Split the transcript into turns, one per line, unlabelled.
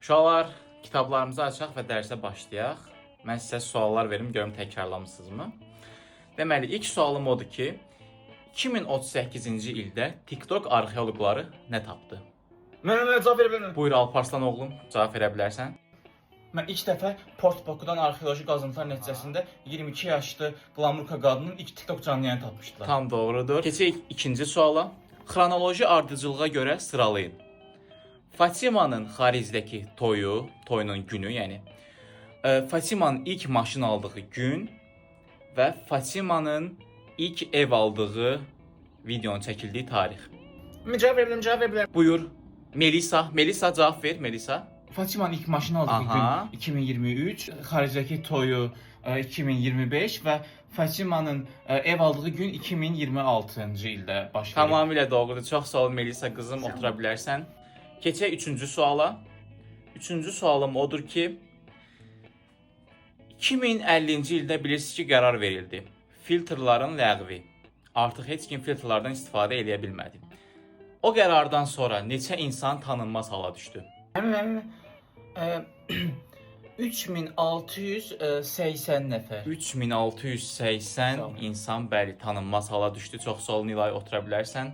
Uşaqlar, kitablarımızı açaq və dərsə başlayaq. Mən sizə suallar verim, görüm təkrarlamısınızmı? Deməli, ilk sualım odur ki, 2038-ci ildə TikTok arxeoloqları nə tapdı?
Mən cavab verə bilmirəm.
Buyur Alparslan oğlum, cavab verə bilərsən.
Mən ilk dəfə Port-Bakudan arxeoloji qazıntılar nəticəsində 22 yaşlı Qlamurka qadının ilk TikTok canlı yayını tapmışdılar.
Tam doğrudur. Keçək ikinci suala. Xronoloji ardıcılığa görə sıralayın. Fatimanın Xarizdəki toyunun günü, yəni Fatimanın ilk maşın aldığı gün və Fatimanın ilk ev aldığı videonun çəkildiyi tarix.
Mən cavab verə bilərəm.
Buyur Melisa cavab ver, Melisa.
Fatimanın ilk maşın aldığı
Aha.
gün 2023, xaricdəki toyu 2025 və Fatimanın ev aldığı gün 2026-cı ildə baş verir.
Tamamilə doğrudur. Çox sağ ol Melisa qızım, otura bilərsən. Keçək üçüncü suala. Üçüncü sualım odur ki, 2050-ci ildə bilirsiniz ki, qərar verildi. Filtrların ləğvi. Artıq heç kim filtrlardan istifadə edə bilmədi. O qərardan sonra neçə insan tanınmaz hala düşdü?
Həmin 3680 nəfər.
3680 insan bəli tanınmaz hala düşdü. Çox sağ ol Nilay, otura bilərsən.